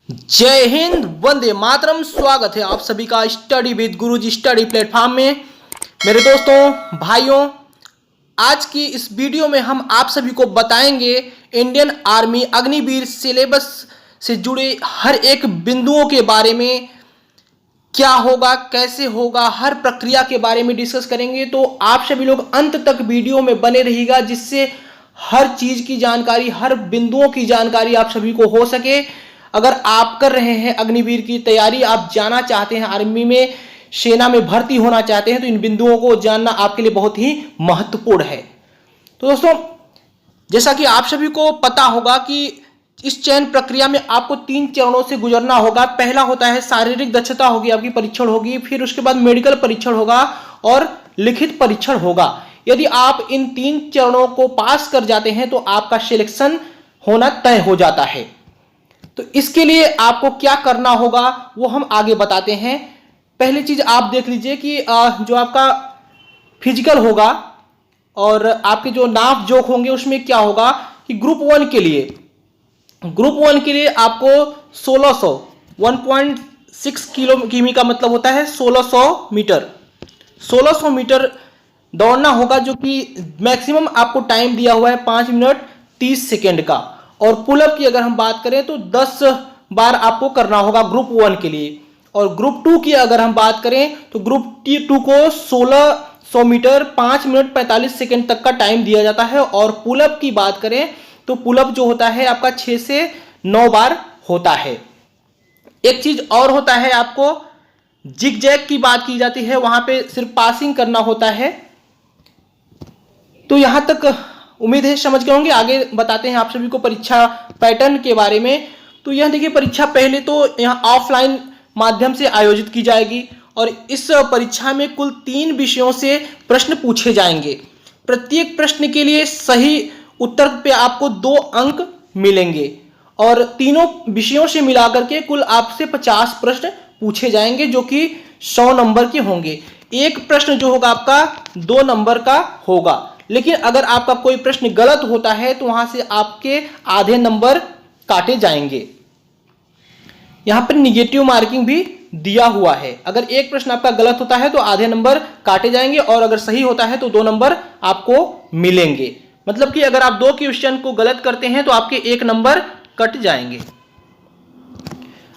जय हिंद, वंदे मातरम। स्वागत है आप सभी का study with Guruji study platform में। मेरे दोस्तों, भाइयों, आज की इस वीडियो में हम आप सभी को बताएंगे इंडियन आर्मी अग्निवीर सिलेबस से जुड़े हर एक बिंदुओं के बारे में। क्या होगा, कैसे होगा, हर प्रक्रिया के बारे में डिस्कस करेंगे। तो आप सभी लोग अंत तक वीडियो में बने रहिएगा, जिससे हर चीज की जानकारी, हर बिंदुओं की जानकारी आप सभी को हो सके। अगर आप कर रहे हैं अग्निवीर की तैयारी, आप जाना चाहते हैं आर्मी में, सेना में भर्ती होना चाहते हैं, तो इन बिंदुओं को जानना आपके लिए बहुत ही महत्वपूर्ण है। तो दोस्तों, जैसा कि आप सभी को पता होगा कि इस चयन प्रक्रिया में आपको 3 चरणों से गुजरना होगा। पहला होता है शारीरिक दक्षता होगी, आपकी परीक्षण होगी, फिर उसके बाद मेडिकल परीक्षण होगा और लिखित परीक्षण होगा। यदि आप इन 3 चरणों को पास कर जाते हैं तो आपका सिलेक्शन होना तय हो जाता है। तो इसके लिए आपको क्या करना होगा वो हम आगे बताते हैं। पहली चीज आप देख लीजिए कि जो आपका फिजिकल होगा और आपके जो नाप जोख होंगे उसमें क्या होगा कि ग्रुप 1 के लिए आपको 1600 1.6 किमी का मतलब होता है 1600 मीटर 1600 मीटर दौड़ना होगा, जो कि मैक्सिमम आपको टाइम दिया हुआ है 5 मिनट 30 सेकेंड का। और पुलअप की अगर हम बात करें तो 10 बार आपको करना होगा ग्रुप 1 के लिए। और ग्रुप 2 की अगर हम बात करें तो ग्रुप 2 को 1600 मीटर 5 मिनट 45 सेकेंड तक का टाइम दिया जाता है। और पुलअप की बात करें तो पुलअप जो होता है आपका 6 से 9 बार होता है। एक चीज और होता है, आपको जिग जैग की बात की जाती है, वहां पे सिर्फ पासिंग करना होता है। तो यहां तक उम्मीद है समझ गए होंगे। आगे बताते हैं आप सभी को परीक्षा पैटर्न के बारे में। तो यह देखिए, परीक्षा पहले तो यहाँ ऑफलाइन माध्यम से आयोजित की जाएगी और इस परीक्षा में कुल 3 विषयों से प्रश्न पूछे जाएंगे। प्रत्येक प्रश्न के लिए सही उत्तर पे आपको 2 अंक मिलेंगे और तीनों विषयों से मिलाकर के कुल आपसे 50 प्रश्न पूछे जाएंगे, जो कि 100 नंबर के होंगे। एक प्रश्न जो होगा आपका 2 नंबर का होगा, लेकिन अगर आपका कोई प्रश्न गलत होता है तो वहां से आपके आधे नंबर काटे जाएंगे। यहां पर निगेटिव मार्किंग भी दिया हुआ है। अगर एक प्रश्न आपका गलत होता है तो आधे नंबर काटे जाएंगे और अगर सही होता है तो 2 नंबर आपको मिलेंगे। मतलब कि अगर आप 2 क्वेश्चन को गलत करते हैं तो आपके 1 नंबर कट जाएंगे।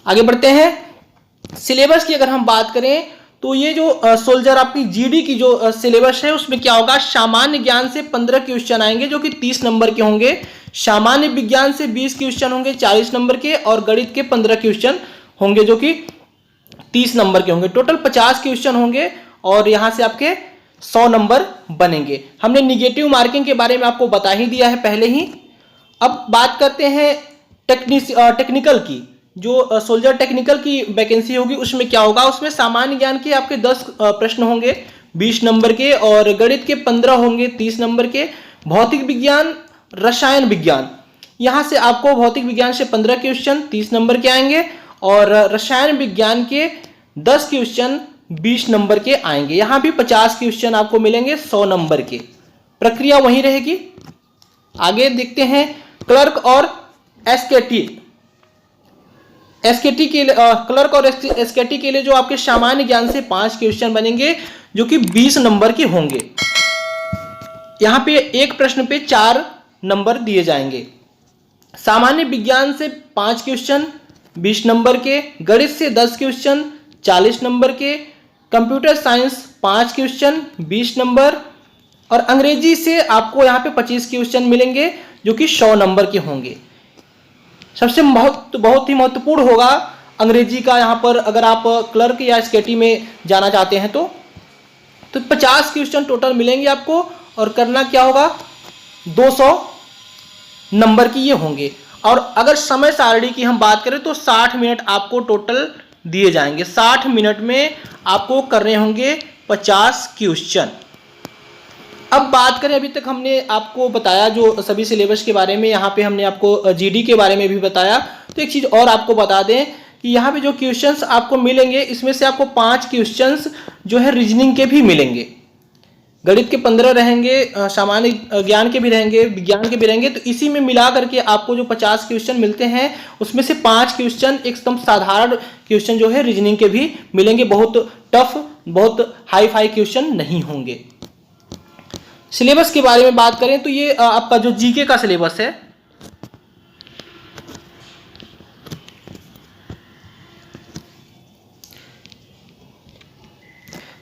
आगे बढ़ते हैं। सिलेबस की अगर हम बात करें तो ये जो सोल्जर आपकी जीडी की जो सिलेबस है उसमें क्या होगा, सामान्य ज्ञान से 15 क्वेश्चन आएंगे जो कि 30 नंबर के होंगे। सामान्य विज्ञान से 20 क्वेश्चन होंगे 40 नंबर के और गणित के 15 क्वेश्चन होंगे जो कि 30 नंबर के होंगे। टोटल 50 क्वेश्चन होंगे और यहां से आपके 100 नंबर बनेंगे। हमने निगेटिव मार्किंग के बारे में आपको बता ही दिया है पहले ही। अब बात करते हैं टेक्निकल की। जो सोल्जर टेक्निकल की वैकेंसी होगी उसमें क्या होगा, उसमें सामान्य ज्ञान के आपके 10 प्रश्न होंगे 20 नंबर के और गणित के 15 होंगे 30 नंबर के। भौतिक विज्ञान, रसायन विज्ञान, यहां से आपको भौतिक विज्ञान से 15 क्वेश्चन 30 नंबर के आएंगे और रसायन विज्ञान के 10 क्वेश्चन 20 नंबर के आएंगे। यहां भी 50 क्वेश्चन आपको मिलेंगे 100 नंबर के। प्रक्रिया वही रहेगी। आगे देखते हैं क्लर्क और एसकेटी के लिए। क्लर्क और एसकेटी के लिए जो आपके सामान्य ज्ञान से 5 क्वेश्चन बनेंगे जो कि 20 नंबर के होंगे। यहां पे एक प्रश्न पे 4 नंबर दिए जाएंगे। सामान्य विज्ञान से 5 क्वेश्चन 20 नंबर के, गणित से 10 क्वेश्चन 40 नंबर के, कंप्यूटर साइंस 5 क्वेश्चन 20 नंबर और अंग्रेजी से आपको यहां पे 25 क्वेश्चन मिलेंगे जो कि 100 नंबर के होंगे। सबसे बहुत ही महत्वपूर्ण होगा अंग्रेजी का। यहां पर अगर आप क्लर्क या एसकेटी में जाना चाहते हैं तो 50 क्वेश्चन टोटल मिलेंगे आपको और करना क्या होगा, 200 नंबर की ये होंगे। और अगर समय सारणी की हम बात करें तो 60 मिनट आपको टोटल दिए जाएंगे। 60 मिनट में आपको करने होंगे 50 क्वेश्चन। अब बात करें, अभी तक हमने आपको बताया जो सभी सिलेबस के बारे में, यहाँ पे हमने आपको जीडी के बारे में भी बताया। तो एक चीज़ और आपको बता दें कि यहाँ पे जो क्वेश्चंस आपको मिलेंगे इसमें से आपको 5 क्वेश्चंस जो है रीजनिंग के भी मिलेंगे। गणित के 15 रहेंगे, सामान्य ज्ञान के भी रहेंगे, विज्ञान के भी रहेंगे। तो इसी में मिला करके आपको जो 50 क्वेश्चन मिलते हैं उसमें से 5 क्वेश्चन एकदम साधारण क्वेश्चन जो है रीजनिंग के भी मिलेंगे, बहुत टफ, बहुत हाई फाई क्वेश्चन नहीं होंगे। सिलेबस के बारे में बात करें तो ये आपका जो जीके का सिलेबस है,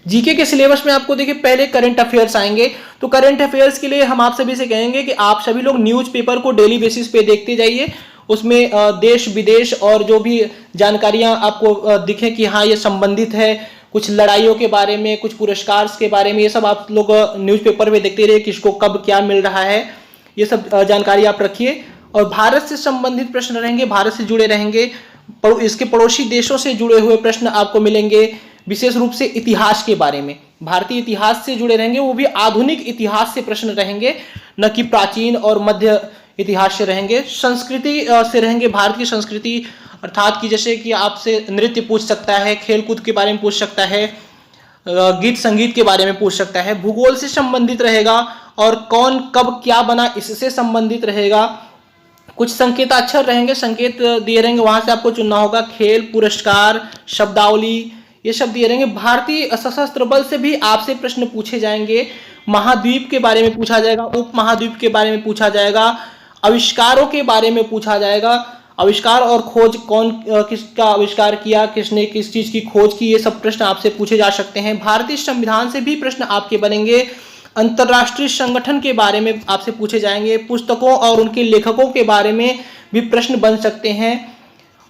जीके के सिलेबस में आपको देखिए पहले करंट अफेयर्स आएंगे। तो करंट अफेयर्स के लिए हम आप सभी से कहेंगे कि आप सभी लोग न्यूज़पेपर को डेली बेसिस पे देखते जाइए। उसमें देश विदेश और जो भी जानकारियां आपको दिखे कि हाँ ये संबंधित है, कुछ लड़ाइयों के बारे में, कुछ पुरस्कार के बारे में, ये सब आप लोग न्यूज़पेपर में देखते रहिए, किसको कब क्या मिल रहा है, ये सब जानकारी आप रखिए। और भारत से संबंधित प्रश्न रहेंगे, भारत से जुड़े रहेंगे, इसके पड़ोसी देशों से जुड़े हुए प्रश्न आपको मिलेंगे, विशेष रूप से इतिहास के बारे में, भारतीय इतिहास से जुड़े रहेंगे, वो भी आधुनिक इतिहास से प्रश्न रहेंगे, न कि प्राचीन और मध्य इतिहास से रहेंगे। संस्कृति से रहेंगे, भारत की संस्कृति अर्थात कि जैसे कि आपसे नृत्य पूछ सकता है, खेलकूद के बारे में पूछ सकता है, गीत संगीत के बारे में पूछ सकता है। भूगोल से संबंधित रहेगा और कौन कब क्या बना इससे संबंधित रहेगा। कुछ संकेताक्षर रहेंगे, संकेत दिए रहेंगे, वहां से आपको चुनना होगा। खेल, पुरस्कार, शब्दावली, ये सब दिए रहेंगे। भारतीय सशस्त्र बल से भी आपसे प्रश्न पूछे जाएंगे। महाद्वीप के बारे में पूछा जाएगा, उप महाद्वीप के बारे में पूछा जाएगा, आविष्कारों के बारे में पूछा जाएगा, आविष्कार और खोज, कौन किसका आविष्कार किया, किसने किस चीज की खोज की, ये सब प्रश्न आपसे पूछे जा सकते हैं। भारतीय संविधान से भी प्रश्न आपके बनेंगे। अंतर्राष्ट्रीय संगठन के बारे में आपसे पूछे जाएंगे। पुस्तकों और उनके लेखकों के बारे में भी प्रश्न बन सकते हैं,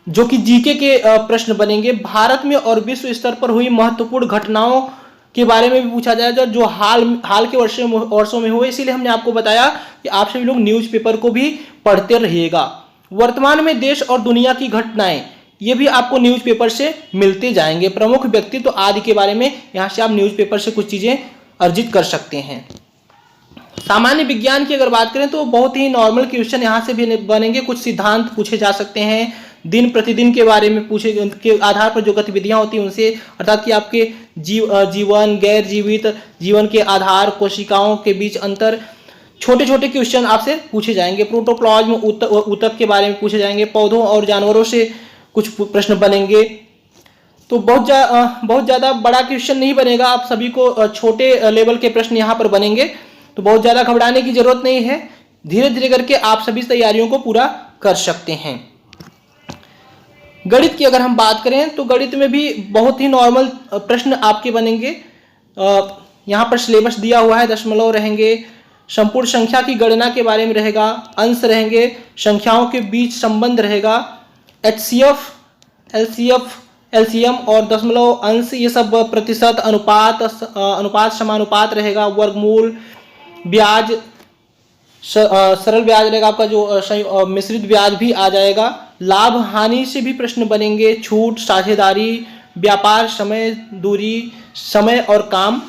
जो कि जीके के प्रश्न बनेंगे। भारत में और विश्व स्तर पर हुई महत्वपूर्ण घटनाओं के बारे में भी पूछा जाएगा, जो हाल के वर्षों में हुए। इसीलिए हमने आपको बताया कि आप सभी लोग न्यूज़पेपर को भी पढ़ते रहिएगा। वर्तमान में देश और दुनिया की घटनाएं, ये भी आपको न्यूज़पेपर से मिलते जाएंगे। प्रमुख व्यक्तित्व आदि के बारे में यहाँ से आप न्यूज़पेपर से कुछ चीजें अर्जित कर सकते हैं। सामान्य विज्ञान की अगर बात करें तो बहुत ही नॉर्मल क्वेश्चन यहाँ से भी बनेंगे। कुछ सिद्धांत पूछे जा सकते हैं, दिन प्रतिदिन के बारे में पूछे, उनके आधार पर जो गतिविधियां होती हैं उनसे, अर्थात कि आपके जीवन, गैर जीवित जीवन के आधार, कोशिकाओं के बीच अंतर, छोटे छोटे क्वेश्चन आपसे पूछे जाएंगे। प्रोटोप्लाज्म, ऊतक के बारे में पूछे जाएंगे। पौधों और जानवरों से कुछ प्रश्न बनेंगे। तो बहुत ज़्यादा बड़ा क्वेश्चन नहीं बनेगा, आप सभी को छोटे लेवल के प्रश्न यहाँ पर बनेंगे। तो बहुत ज़्यादा घबराने की जरूरत नहीं है, धीरे धीरे करके आप सभी तैयारियों को पूरा कर सकते हैं। गणित की अगर हम बात करें तो गणित में भी बहुत ही नॉर्मल प्रश्न आपके बनेंगे। यहाँ पर सिलेबस दिया हुआ है, दशमलव रहेंगे, संपूर्ण संख्या की गणना के बारे में रहेगा, अंश रहेंगे, संख्याओं के बीच संबंध रहेगा, HCF, LCF, LCM और दशमलव, अंश, ये सब, प्रतिशत, अनुपात समानुपात रहेगा, वर्गमूल, ब्याज, सरल ब्याज रहेगा आपका, जो मिश्रित ब्याज भी आ जाएगा। लाभ हानि से भी प्रश्न बनेंगे, छूट, साझेदारी, व्यापार, समय, दूरी, समय और काम।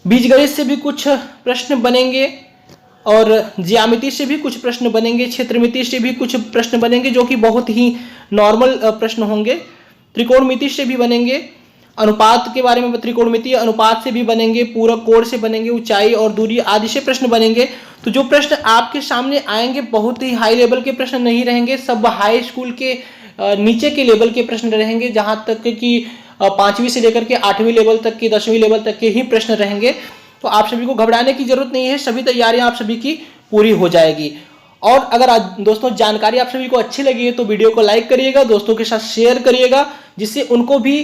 बीजगणित से भी कुछ प्रश्न बनेंगे और ज्यामिति से भी कुछ प्रश्न बनेंगे, क्षेत्रमिति से भी कुछ प्रश्न बनेंगे जो कि बहुत ही नॉर्मल प्रश्न होंगे। त्रिकोणमिति से भी बनेंगे, अनुपात के बारे में, त्रिकोणमितीय अनुपात से भी बनेंगे, पूरक कोण से बनेंगे, ऊंचाई और दूरी आदि से प्रश्न बनेंगे। तो जो प्रश्न आपके सामने आएंगे बहुत ही हाई लेवल के प्रश्न नहीं रहेंगे, सब हाई स्कूल के नीचे के लेवल के प्रश्न रहेंगे, जहां तक कि 5वीं से लेकर के 8वीं लेवल तक के, 10वीं लेवल तक के ही प्रश्न रहेंगे। तो आप सभी को घबराने की जरूरत नहीं है, सभी तैयारियां आप सभी की पूरी हो जाएगी। और अगर दोस्तों जानकारी आप सभी को अच्छी लगी है तो वीडियो को लाइक करिएगा, दोस्तों के साथ शेयर करिएगा, जिससे उनको भी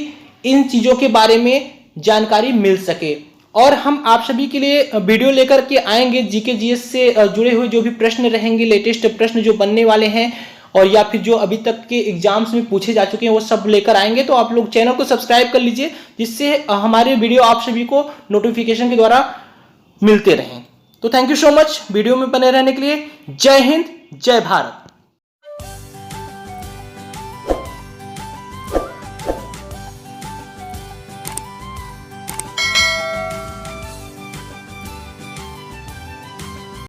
इन चीज़ों के बारे में जानकारी मिल सके। और हम आप सभी के लिए वीडियो लेकर के आएंगे जीके जीएस से जुड़े हुए जो भी प्रश्न रहेंगे, लेटेस्ट प्रश्न जो बनने वाले हैं और या फिर जो अभी तक के एग्जाम्स में पूछे जा चुके हैं, वो सब लेकर आएंगे। तो आप लोग चैनल को सब्सक्राइब कर लीजिए, जिससे हमारे वीडियो आप सभी को नोटिफिकेशन के द्वारा मिलते रहें। तो thank you so much video में बने रहने के लिए। जय हिंद, जय भारत।